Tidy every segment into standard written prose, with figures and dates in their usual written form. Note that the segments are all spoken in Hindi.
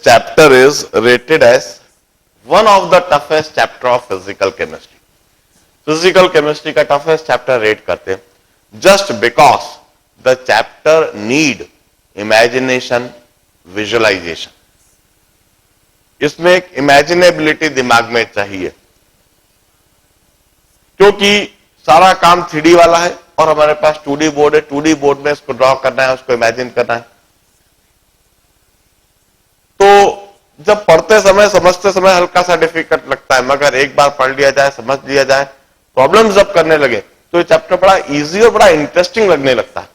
chapter is rated as one of the toughest chapter of physical chemistry. Physical chemistry का टफेस्ट चैप्टर रेट करते हैं just because the chapter need imagination, visualisation. इसमें एक इमेजिनेबिलिटी दिमाग में चाहिए क्योंकि सारा काम 3D वाला है और हमारे पास 2D बोर्ड है. 2D बोर्ड में इसको ड्रॉ करना है, उसको इमेजिन करना है. तो जब पढ़ते समय, समझते समय हल्का सा डिफिकल्ट लगता है, मगर एक बार पढ़ लिया जाए, समझ लिया जाए, प्रॉब्लम्स जब करने लगे तो ये चैप्टर बड़ा इजी और बड़ा इंटरेस्टिंग लगने लगता है.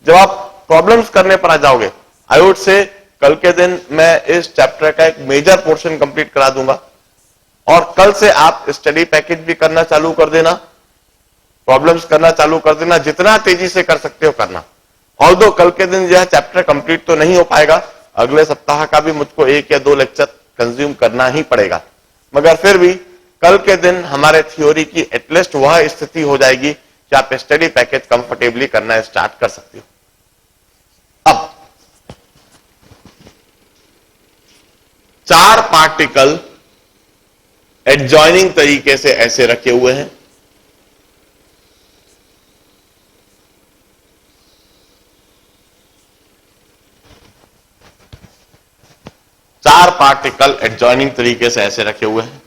जब आप प्रॉब्लम्स करने पर आ जाओगे, आई वुड से कल के दिन मैं इस चैप्टर का एक मेजर पोर्शन कंप्लीट करा दूंगा और कल से आप स्टडी पैकेज भी करना चालू कर देना, प्रॉब्लम्स करना चालू कर देना, जितना तेजी से कर सकते हो करना. ऑल्दो कल के दिन यह चैप्टर कंप्लीट तो नहीं हो पाएगा, अगले सप्ताह का भी मुझको 1 या 2 लेक्चर कंज्यूम करना ही पड़ेगा, मगर फिर भी कल के दिन हमारे थ्योरी की एटलीस्ट वह स्थिति हो जाएगी कि आप स्टडी पैकेज कंफर्टेबली करना स्टार्ट कर सकते हो. अब 4 पार्टिकल एडजॉइनिंग तरीके से ऐसे रखे हुए हैं. चार पार्टिकल एडजॉइनिंग तरीके से ऐसे रखे हुए हैं.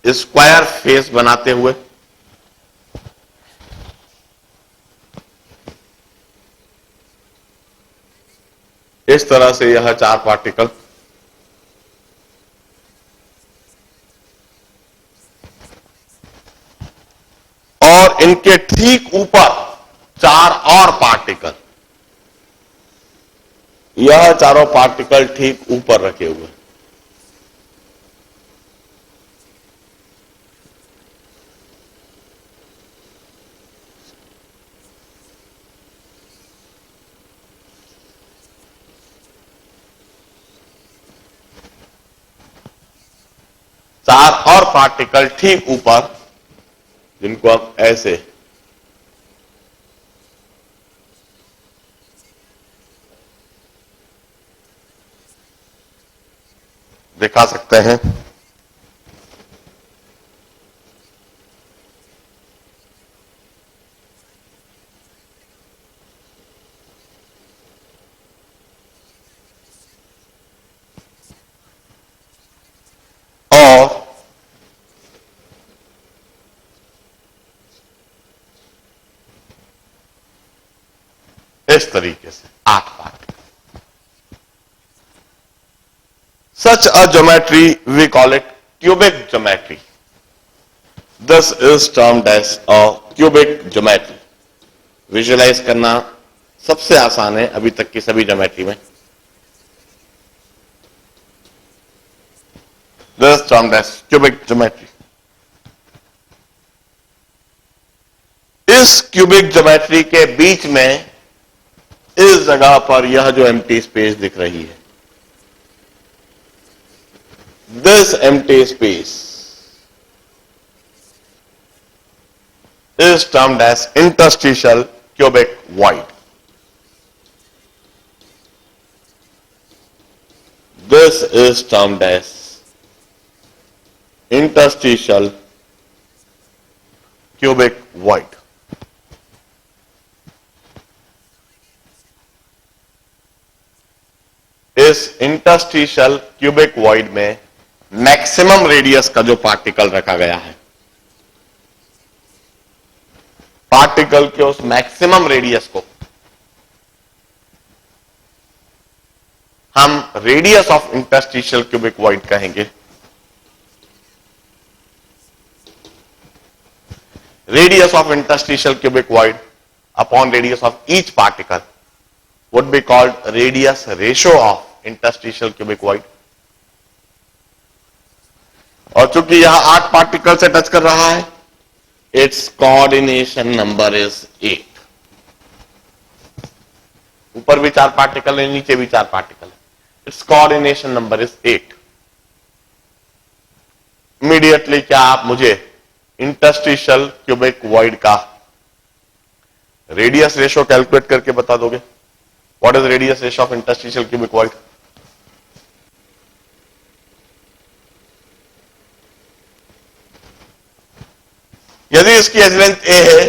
स्क्वायर फेस बनाते हुए इस तरह से यह 4 पार्टिकल और इनके ठीक ऊपर 4 और पार्टिकल, यह चारों पार्टिकल ठीक ऊपर रखे हुए. चार और पार्टिकल ठीक ऊपर, जिनको आप ऐसे दिखा सकते हैं. और इस तरीके से 8 particle. Such a geometry we call it cubic geometry. This is termed as a cubic geometry. Visualise करना सबसे आसान है अभी तक की सभी ज्योमेट्री में. This is termed as cubic geometry. इस क्यूबिक ज्योमेट्री के बीच में इस जगह पर यह जो एम्प्टी स्पेस दिख रही है, this empty space is termed as interstitial cubic void. This is termed as interstitial cubic void. इस इंटरस्टिशियल क्यूबिक वॉइड में मैक्सिमम रेडियस का जो पार्टिकल रखा गया है, पार्टिकल के उस मैक्सिमम रेडियस को हम radius of interstitial cubic void कहेंगे. Radius of interstitial cubic void upon radius of each particle would be called radius ratio of interstitial cubic void. और चूंकि यहां 8 पार्टिकल से टच कर रहा है, its coordination number is 8. ऊपर भी 4 पार्टिकल है, नीचे भी 4 पार्टिकल है. its coordination number is 8. Immediately क्या आप मुझे इंटरस्टिशियल क्यूबिक वॉइड का रेडियस रेशो कैलकुलेट करके बता दोगे? What is radius ratio of interstitial cubic void? यदि इसकी एज लेंथ ए है,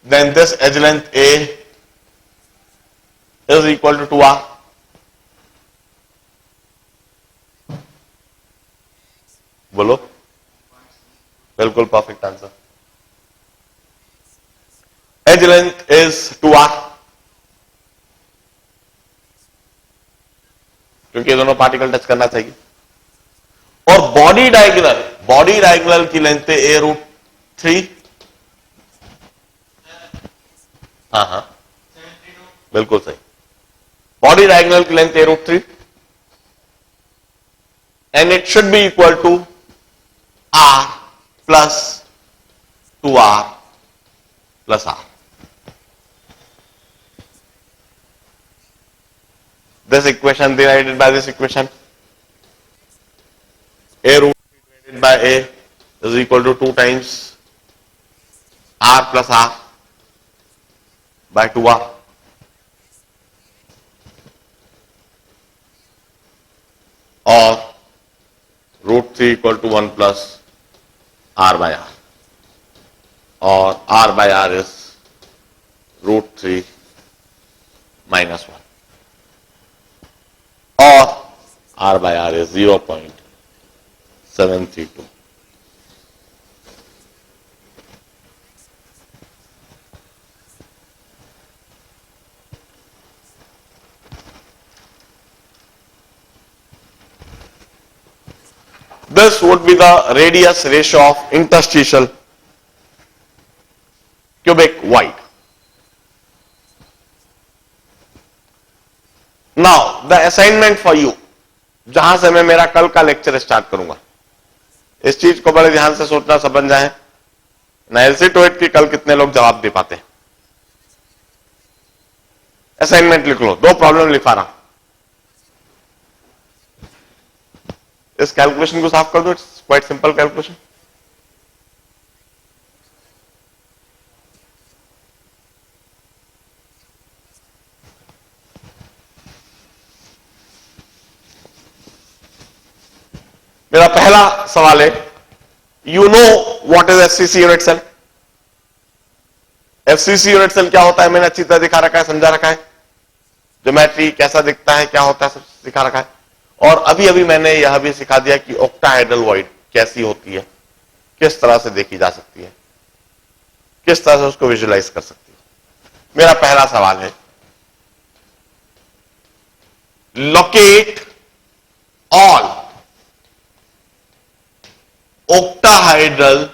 then this edge length A is equal to 2r. बोलो. बिल्कुल perfect answer. Edge length is 2r, क्योंकि ये दोनों पार्टिकल टच करना चाहिए. और बॉडी डायगोनल की लेंथ है a√3. हाँ, बिल्कुल सही. बॉडी डायगोनल की length a√3 and it should be equal to r plus 2r plus r. This equation divided by this equation, a√3 divided by a is equal to 2 times r plus r by 2r. और √3 equal to 1 plus r by r. और r by r is √3 minus 1. और r by r is 0.732. This would be the radius ratio of interstitial cubic void. Now the assignment for you, जहां से मैं मेरा कल का लेक्चर स्टार्ट करूंगा, इस चीज को बड़े ध्यान से सोचना समझ जाए. LC/TOEIC की कल कितने लोग जवाब दे पाते हैं? असाइनमेंट लिख लो. 2 प्रॉब्लम लिखा रहा. इस कैलकुलेशन को साफ कर दो. It's quite simple calculation. मेरा पहला सवाल है, you know what is FCC unit cell? FCC unit cell क्या होता है मैंने अच्छी तरह दिखा रखा है, समझा रखा है. ज्योमेट्री कैसा दिखता है, क्या होता है, सब दिखा रखा है. और अभी अभी मैंने यह भी सिखा दिया कि ऑक्टाहेड्रल वॉइड कैसी होती है, किस तरह से देखी जा सकती है, किस तरह से उसको विजुलाइज कर सकती है. मेरा पहला सवाल है, locate all octahedral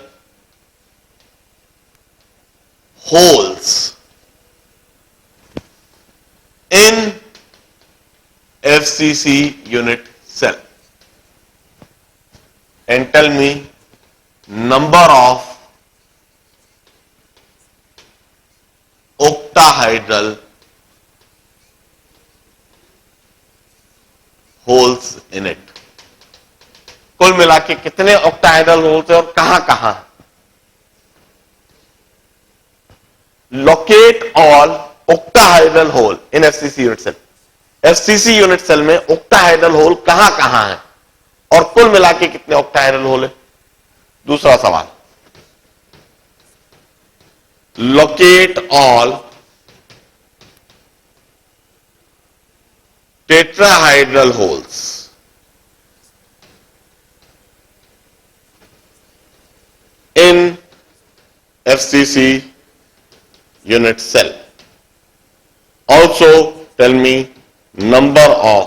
holes in FCC unit cell and tell me number of octahedral holes in it. कुल मिला के कितने ऑक्टाहेड्रल होल्स हैं और कहां कहां? Locate all octahedral hole in FCC unit cell. FCC unit cell में ऑक्टाहेड्रल होल कहां कहां है और कुल मिला के कितने ऑक्टाहेड्रल होल है? दूसरा सवाल, locate all tetrahedral holes in FCC unit cell. Also tell me number of,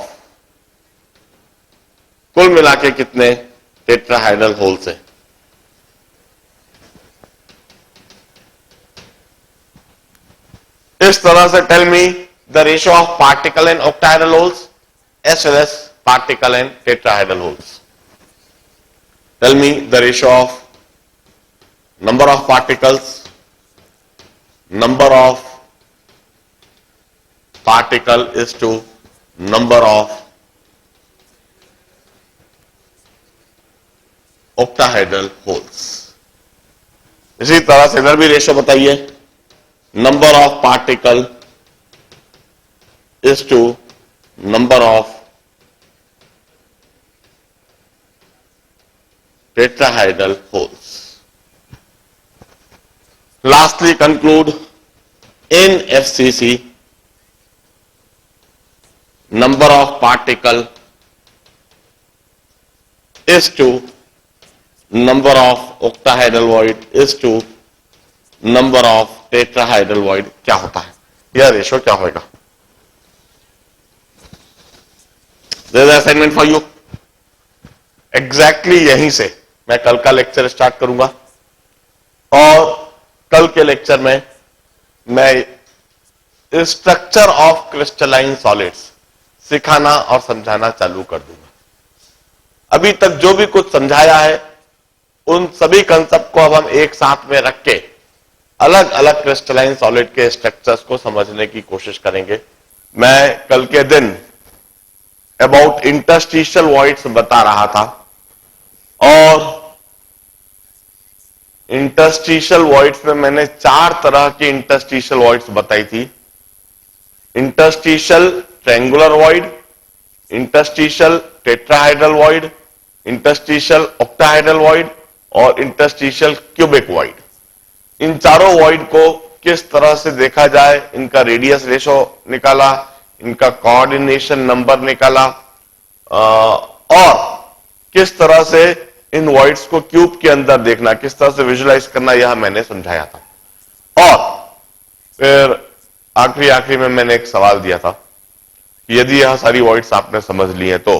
कुल मिला के कितने टेट्राहाइड्रल होल्स हैं? इस तरह से tell me the ratio of particle and octahedral holes as well as particle and tetrahedral holes. Tell me the ratio of number of particles, number of particle is to number of octahedral holes. इसी तरह से इधर भी रेशो बताइए. number of particle is to number of tetrahedral holes. Lastly, conclude in FCC, number of particle is to number of octahedral void is to number of tetrahedral void. क्या होता है यह रेशो, क्या होगा? There is assignment for you. Exactly यहीं से मैं कल का लेक्चर स्टार्ट करूंगा और कल के लेक्चर में मैं स्ट्रक्चर ऑफ क्रिस्टलाइन सॉलिड्स सिखाना और समझाना चालू कर दूंगा. अभी तक जो भी कुछ समझाया है उन सभी कंसेप्ट को अब हम एक साथ में रख के अलग अलग क्रिस्टलाइन सॉलिड के स्ट्रक्चर्स को समझने की कोशिश करेंगे. मैं कल के दिन अबाउट इंटरस्टिशियल वॉइड्स बता रहा था और इंटरस्टिशियल वॉइड्स में मैंने 4 तरह की इंटरस्टिशियल वॉइड्स बताई थी. Interstitial triangular void, interstitial tetrahedral void, interstitial octahedral void और इंटरस्टिशियल क्यूबिक वॉइड. इन चारों वॉइड को किस तरह से देखा जाए, इनका रेडियस रेशो निकाला, इनका कोऑर्डिनेशन नंबर निकाला और किस तरह से इन वॉइड्स को क्यूब के अंदर देखना, किस तरह से विजुलाइज करना, यह मैंने समझाया था. और फिर आखिरी में मैंने एक सवाल दिया था कि यदि यह सारी वॉइड्स आपने समझ ली हैं तो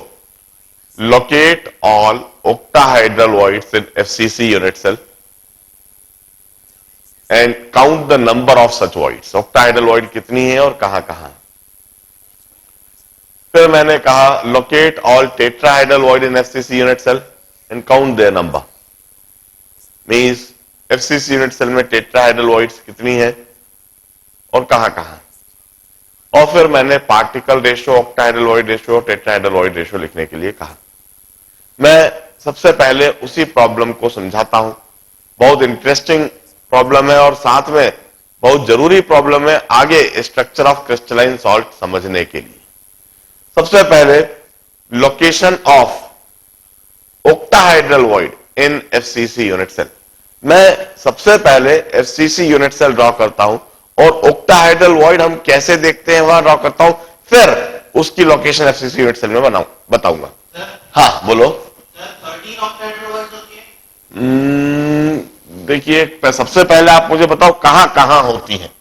locate all octahedral voids in FCC unit cell and count the number of such voids. octahedral void कितनी है और कहां कहां. फिर मैंने कहा locate all tetrahedral void in FCC unit cell and count their number. Means FCC unit cell में tetrahedral voids कितनी है और कहां कहां. और फिर मैंने particle ratio, octahedral void ratio, tetrahedral void ratio लिखने के लिए कहा. मैं सबसे पहले उसी प्रॉब्लम को समझाता हूं. बहुत इंटरेस्टिंग प्रॉब्लम है और साथ में बहुत जरूरी प्रॉब्लम है आगे स्ट्रक्चर ऑफ क्रिस्टलाइन सॉल्ट समझने के लिए. सबसे पहले location of octahedral void in FCC unit cell. मैं सबसे पहले एफसीसी यूनिट सेल ड्रॉ करता हूं और ऑक्टाहेड्रल वॉइड हम कैसे देखते हैं वहां ड्रॉ करता हूं, फिर उसकी लोकेशन एफसीसी यूनिट सेल में बताऊंगा. हाँ बोलो. देखिए सबसे पहले आप मुझे बताओ कहां कहां होती हैं.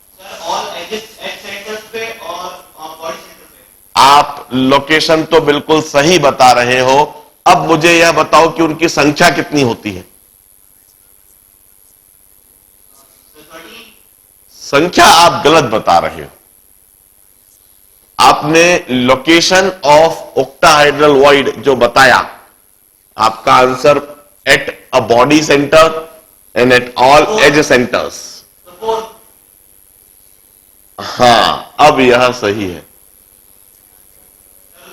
आप लोकेशन तो बिल्कुल सही बता रहे हो. अब मुझे यह बताओ कि उनकी संख्या कितनी होती है. संख्या आप गलत बता रहे हो. आपने लोकेशन ऑफ ऑक्टाहेड्रल वॉइड जो बताया, आपका answer at a body centre and at all edge centres. हाँ अब यह सही है.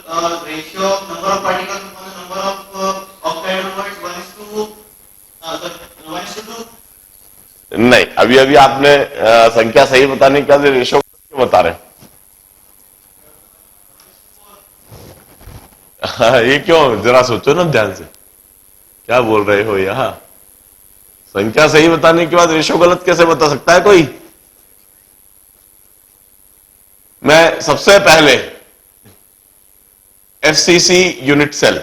Ratio of number of particles upon number of octahedral voids 1:2. नहीं, अभी अभी आपने संख्या सही बताने के बाद रेशियो क्यों बता रहे हैं? ये क्यों, जरा सोचो ना ध्यान से, क्या बोल रहे हो यहां. संख्या सही बताने के बाद रेशियो गलत कैसे बता सकता है कोई. मैं सबसे पहले एफसीसी यूनिट सेल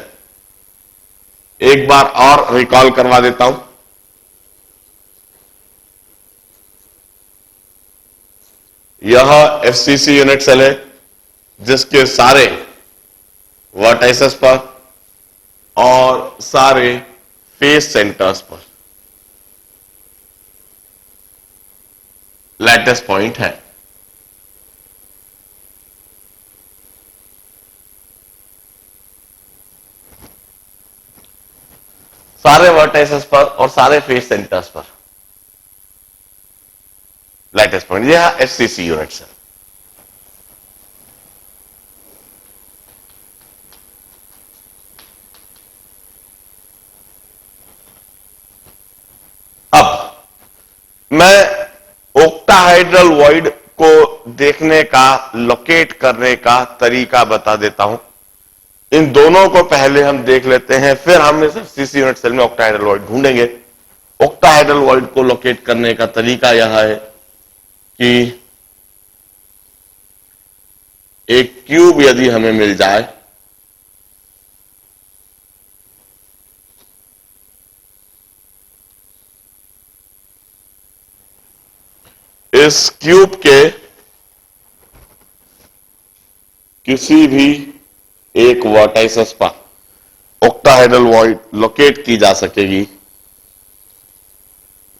एक बार और रिकॉल करवा देता हूं. यह एफसीसी यूनिट सेल है जिसके सारे वर्टाइसेस पर और सारे फेस सेंटर्स पर लैटिस पॉइंट है. सारे वर्टाइसेस पर और सारे फेस सेंटर्स पर लैटिस पॉइंट. यह एफसीसी यूनिट सेल. अब मैं ऑक्टाहाइड्रल वॉइड को देखने का, लोकेट करने का तरीका बता देता हूं। इन दोनों को पहले हम देख लेते हैं, फिर हम इस एफसीसी यूनिट सेल में ऑक्टाहाइड्रल वॉइड ढूंढेंगे। ऑक्टाहाइड्रल वॉइड को लोकेट करने का तरीका यह है कि एक क्यूब यदि हमें मिल जाए, इस क्यूब के किसी भी एक वर्टाइसिस पर ऑक्टाहाइड्रल वॉइड लोकेट की जा सकेगी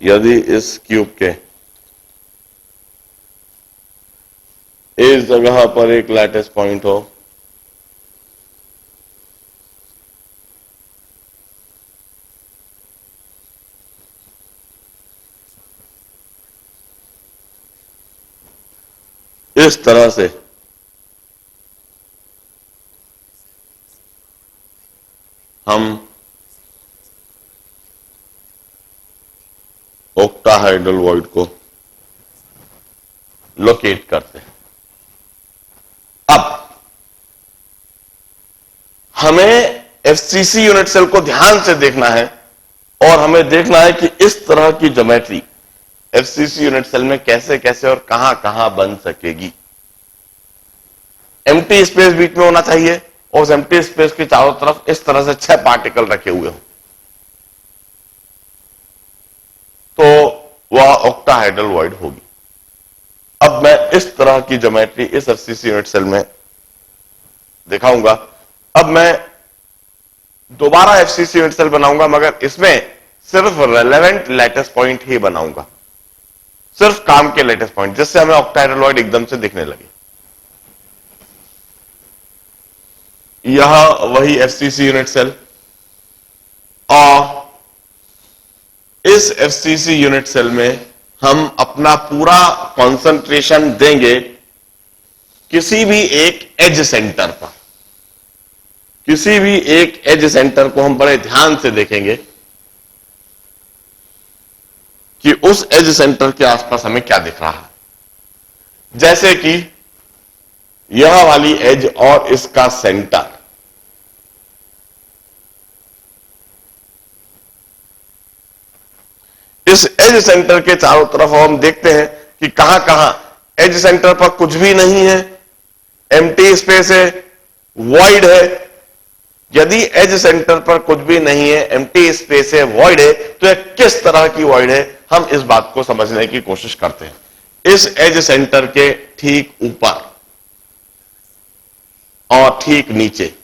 यदि इस क्यूब के इस जगह पर एक लैटिस पॉइंट हो, इस तरह से हम ऑक्टाहाइड्रल वॉइड को लोकेट करते हैं। अब हमें एफसीसी यूनिट सेल को ध्यान से देखना है और हमें देखना है कि इस तरह की ज्योमेट्री एफसीसी यूनिट सेल में कैसे कैसे और कहां कहां बन सकेगी। एम्प्टी स्पेस बीच में होना चाहिए और उस एम्प्टी स्पेस के चारों तरफ इस तरह से 6 पार्टिकल रखे हुए हो, तो वह ऑक्टाहाइड्रल वॉइड होगी। अब मैं इस तरह की ज्योमेट्री इस एफसीसी यूनिट सेल में दिखाऊंगा। अब मैं दोबारा एफसीसी यूनिट सेल बनाऊंगा, मगर इसमें सिर्फ रेलेवेंट लैटिस पॉइंट ही बनाऊंगा, सिर्फ काम के लैटिस पॉइंट, जिससे हमें ऑक्टाहाइड्रल वॉइड एकदम से दिखने लगे। यह वही एफसीसी यूनिट सेल, और इस एफसीसी यूनिट सेल में हम अपना पूरा कंसंट्रेशन देंगे किसी भी एक एज सेंटर पर। किसी भी एक एज सेंटर को हम बड़े ध्यान से देखेंगे कि उस एज सेंटर के आसपास हमें क्या दिख रहा है। जैसे कि यह वाली एज और इसका सेंटर, इस एज सेंटर के चारों तरफ हम देखते हैं कि कहां कहां एज सेंटर पर कुछ भी नहीं है, एम्प्टी स्पेस है, वॉइड है। यदि एज सेंटर पर कुछ भी नहीं है, एम्प्टी स्पेस है, वॉइड है, तो यह किस तरह की वॉइड है, हम इस बात को समझने की कोशिश करते हैं। इस एज सेंटर के ठीक ऊपर और ठीक नीचे,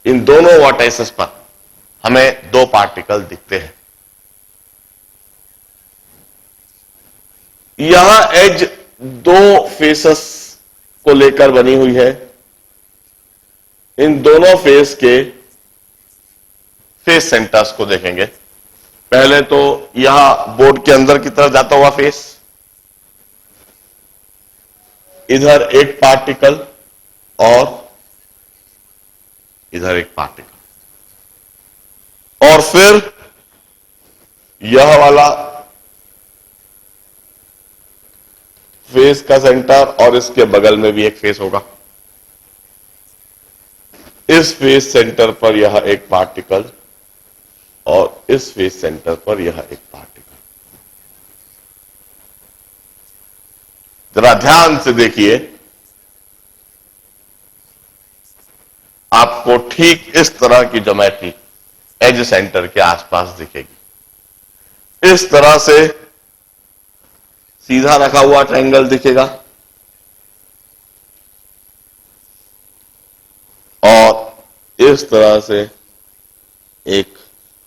इन दोनों वर्टाइसेस पर हमें 2 पार्टिकल दिखते हैं। यहां एज 2 फेसेस को लेकर बनी हुई है। इन दोनों फेस के फेस सेंटर्स को देखेंगे। पहले तो यहां बोर्ड के अंदर की तरफ जाता हुआ फेस, इधर एक पार्टिकल और इधर एक पार्टिकल, और फिर यह वाला फेस का सेंटर, और इसके बगल में भी एक फेस होगा। इस फेस सेंटर पर यह एक पार्टिकल और इस फेस सेंटर पर यह एक पार्टिकल। जरा ध्यान से देखिए, आपको ठीक इस तरह की ज्योमेट्री एज सेंटर के आसपास दिखेगी। इस तरह से सीधा रखा हुआ ट्रायंगल दिखेगा और इस तरह से एक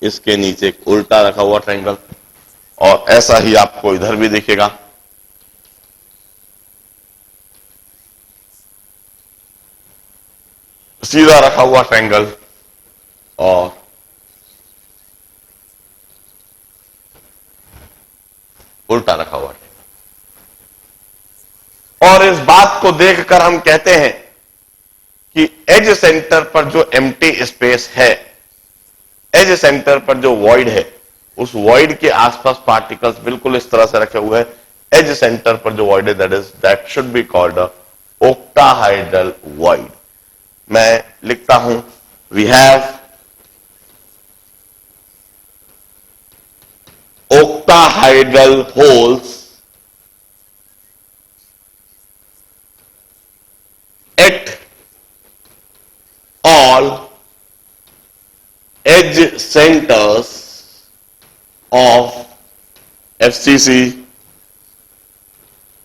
इसके नीचे एक उल्टा रखा हुआ ट्रायंगल, और ऐसा ही आपको इधर भी दिखेगा। सीधा रखा हुआ ट्रायंगल और उल्टा रखा हुआ ट्रायंगल। और इस बात को देखकर हम कहते हैं कि एज सेंटर पर जो एम्प्टी स्पेस है, एज सेंटर पर जो वॉइड है, उस वॉइड के आसपास पार्टिकल्स बिल्कुल इस तरह से रखे हुए हैं। एज सेंटर पर जो वॉइड है that should be called a octahedral void. मैं लिखता हूं, we have octahedral holes at all edge centers of FCC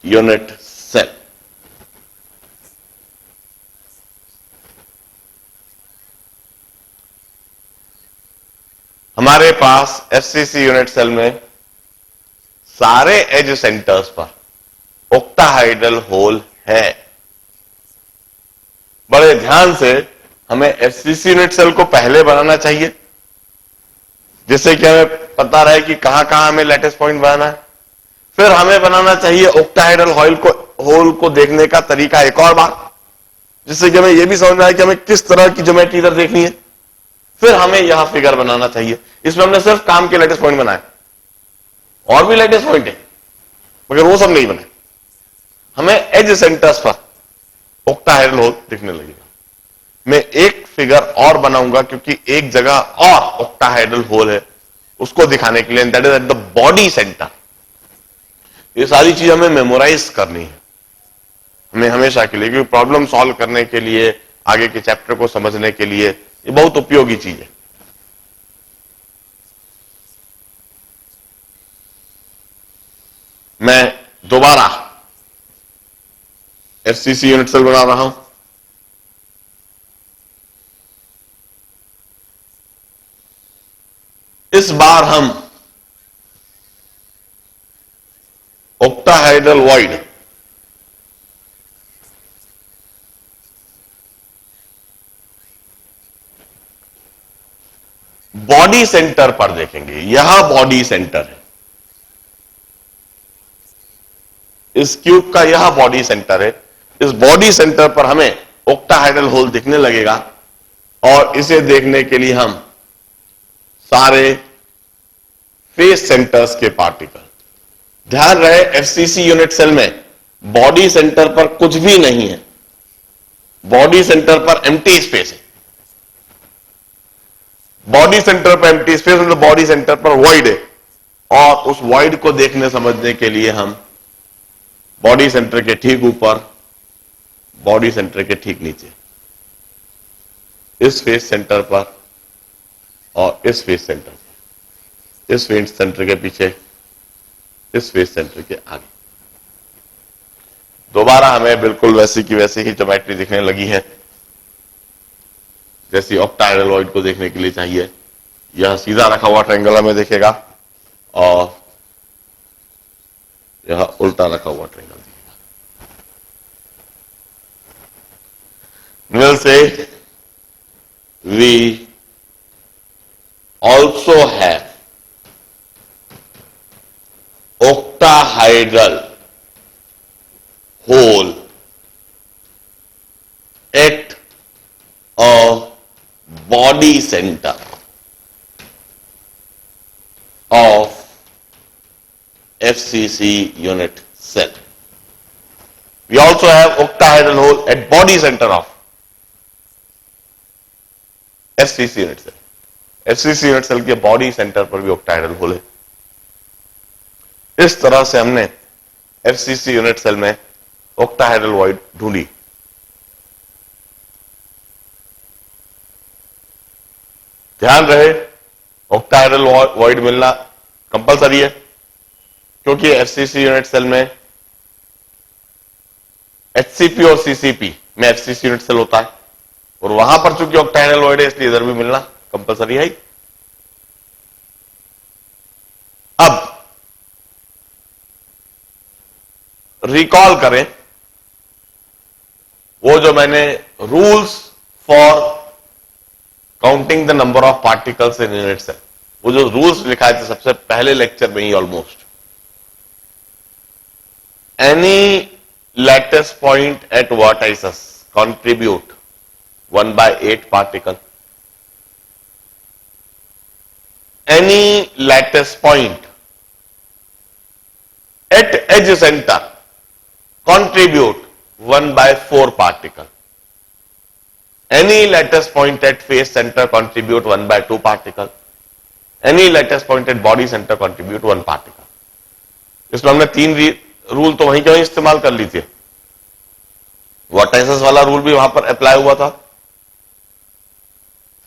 unit cell। हमारे पास एफसीसी यूनिट सेल में सारे एज सेंटर्स पर ओक्टाहाइड्रल होल है। बड़े ध्यान से हमें एफसीसी यूनिट सेल को पहले बनाना चाहिए, जिससे कि हमें पता रहे कि कहां कहां हमें लैटिस पॉइंट बनाना है। फिर हमें बनाना चाहिए ओक्टाहाइड्रल होल को देखने का तरीका एक और बार, जिससे कि हमें यह भी समझ में आए कि हमें किस तरह की ज्योमेट्री इधर देखनी है। फिर हमें यह फिगर बनाना चाहिए। इसमें हमने सिर्फ काम के लैटिस पॉइंट बनाए, और भी लैटिस पॉइंट है मगर वो सब नहीं बने। हमें एज सेंटर्स पर ओक्टाहाइड्रल होल दिखने लगेगा। मैं एक फिगर और बनाऊंगा क्योंकि एक जगह और ओक्टाहाइड्रल होल है, उसको दिखाने के लिए, that is at the body centre. ये सारी चीज हमें मेमोराइज करनी है, हमें हमेशा के लिए, क्योंकि प्रॉब्लम सॉल्व करने के लिए, आगे के चैप्टर को समझने के लिए ये बहुत उपयोगी चीज है। मैं दोबारा एफसीसी यूनिट सेल बना रहा हूं। इस बार हम ओक्टाहाइड्रल वॉइड बॉडी सेंटर पर देखेंगे। यह बॉडी सेंटर है, इस क्यूब का यह बॉडी सेंटर है। इस बॉडी सेंटर पर हमें ओक्टाहाइड्रल होल दिखने लगेगा, और इसे देखने के लिए हम सारे फेस सेंटर्स के पार्टिकल, ध्यान रहे एफसीसी यूनिट सेल में बॉडी सेंटर पर कुछ भी नहीं है, बॉडी सेंटर पर एम्प्टी स्पेस है। बॉडी सेंटर पर एम्प्टी स्पेस मतलब बॉडी सेंटर पर वॉइड है, और उस वॉइड को देखने समझने के लिए हम बॉडी सेंटर के ठीक ऊपर, बॉडी सेंटर के ठीक नीचे, इस फेस सेंटर पर और इस फेस सेंटर पर, इस फेस सेंटर के पीछे, इस फेस सेंटर के आगे, दोबारा हमें बिल्कुल वैसी की वैसी ही ज्योमेट्री दिखने लगी है जैसी ऑक्टाहाइड्रल वॉइड को देखने के लिए चाहिए। यह सीधा रखा हुआ ट्रायंगल हमें दिखेगा, और यह उल्टा रखा हुआ ट्रायंगल दिखेगा। We'll say we also have octahedral hole at a body center of FCC unit cell. We also have octahedral hole at body center of FCC unit cell. FCC unit cell के बॉडी सेंटर पर भी ऑक्टाहाइड्रल होल है। इस तरह से हमने FCC यूनिट सेल में ऑक्टाहाइड्रल वॉइड ढूंढी। ध्यान रहे ऑक्टाहाइड्रल वॉइड मिलना कंपलसरी है, क्योंकि FCC यूनिट सेल में HCP और CCP में FCC यूनिट सेल होता है, और वहां पर चूंकि ऑक्टाहाइड्रल वॉइड है इसलिए इधर भी मिलना कंपलसरी है। अब रिकॉल करें वो जो मैंने rules for counting the number of particles in unit cell, वो जो रूल्स लिखा थे सबसे पहले लेक्चर में ही almost. Any lattice point at vertices contribute 1/8 particle. Any lattice point at edge center contribute 1/4 particle. Any lattice point at face center contribute 1/2 particle. Any lattice point at body center contribute 1 particle. इसमें हमने 3 रूल तो वहीं के वहीं इस्तेमाल कर ली थी. वर्टाइसेस वाला रूल भी वहां पर अप्लाई हुआ था,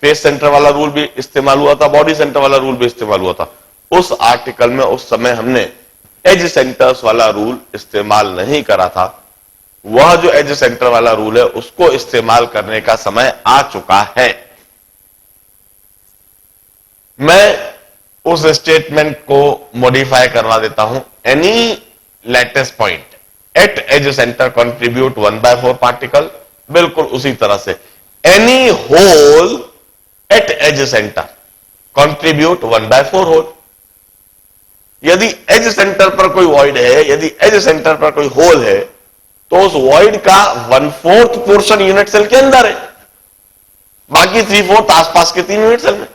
फेस सेंटर वाला रूल भी इस्तेमाल हुआ था, बॉडी सेंटर वाला रूल भी इस्तेमाल हुआ था. उस आर्टिकल में उस समय हमने एज सेंटर्स वाला रूल इस्तेमाल नहीं करा था. वह जो एज सेंटर वाला रूल है उसको इस्तेमाल करने का समय आ चुका है. मैं उस स्टेटमेंट को मॉडिफाई करवा देता हूं. Any lattice point at edge centre contribute 1/4 particle. बिल्कुल उसी तरह से any hole at edge centre contribute 1/4 hole. यदि एज सेंटर पर कोई वॉइड है, यदि एज सेंटर पर कोई होल है, तो उस वॉइड का 1/4 पोर्शन यूनिट सेल के अंदर है, बाकी 3/4 आसपास के 3 यूनिट सेल में.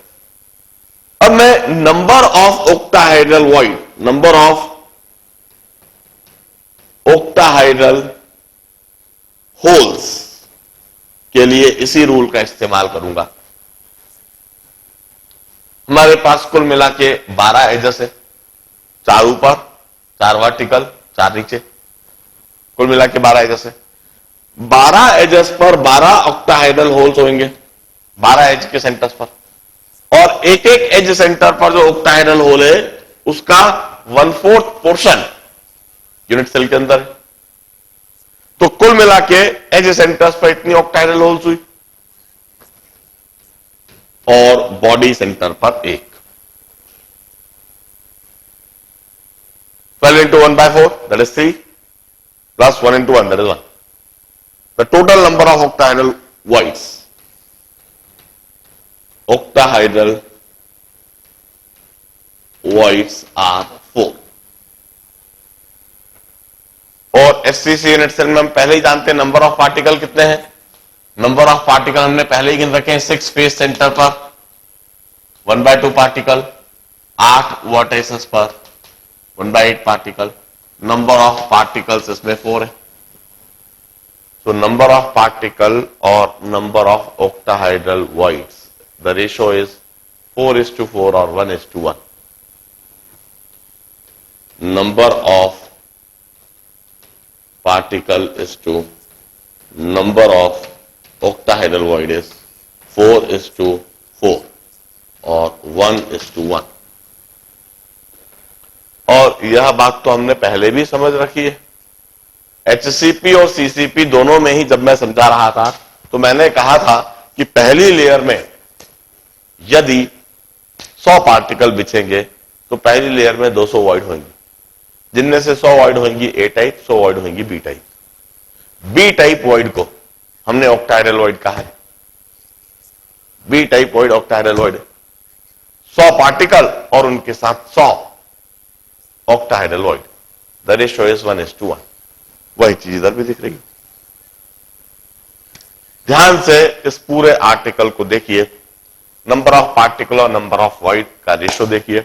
अब मैं number of octahedral void, number of octahedral holes के लिए इसी रूल का इस्तेमाल करूंगा. हमारे पास कुल मिला के 12 एजेस है, 4 ऊपर, 4 वर्टिकल, 4 नीचे, कुल मिला के 12 एजेस है. 12 एजेस पर 12 ऑक्टाहेड्रल होल्स होंगे, 12 एज के सेंटर्स पर, और एक एक एज सेंटर पर जो ऑक्टाहेड्रल होल है उसका 1/4 पोर्शन यूनिट सेल के अंदर है. तो कुल मिला के एज सेंटर्स पर इतनी ऑक्टाहेड्रल होल्स हुई, और बॉडी सेंटर पर 1. 12 into 1/4, that is 3, plus 1 into 1, that is 1. The total number of octahedral voids, octahedral voids are 4. और एससीसी यूनिट सेल में हम पहले ही जानते हैं नंबर ऑफ पार्टिकल कितने हैं. नंबर ऑफ पार्टिकल हमने पहले ही गिन रखे हैं. 6 फेस सेंटर पर 1/2 पार्टिकल, 8 वर्टाइसेस पर 1/8 पार्टिकल. नंबर ऑफ पार्टिकल्स इसमें 4 है. So number of particle or number of octahedral voids, the ratio is 4:4 or 1:1. Number of particle is to number of octahedral void is 4:4 or 1:1. और यह बात तो हमने पहले भी समझ रखी है. एचसीपी और सीसीपी दोनों में ही जब मैं समझा रहा था तो मैंने कहा था कि पहली लेयर में यदि 100 पार्टिकल बिछेंगे तो पहली लेयर में 200 वॉइड होंगी, जिनमें से 100 वॉइड होंगी ए टाइप, 100 वॉइड होंगी B type. B type void को हमने ऑक्टाहेड्रल वॉइड कहा है. B type void octahedral void 100 particle और उनके साथ 100 octahedral void. The ratio is 1:1. वही चीज इधर भी दिख रही है. ध्यान से इस पूरे आर्टिकल को देखिए. नंबर ऑफ पार्टिकल और नंबर ऑफ वॉइड का रेशियो देखिए.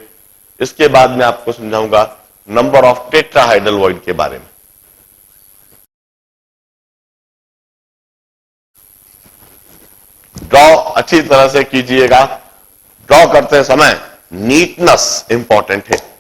इसके बाद मैं आपको समझाऊंगा नंबर ऑफ टेट्राहाइड्रल वॉइड के बारे में. ड्रॉ अच्छी तरह से कीजिएगा. ड्रॉ करते समय नीटनेस इंपॉर्टेंट है.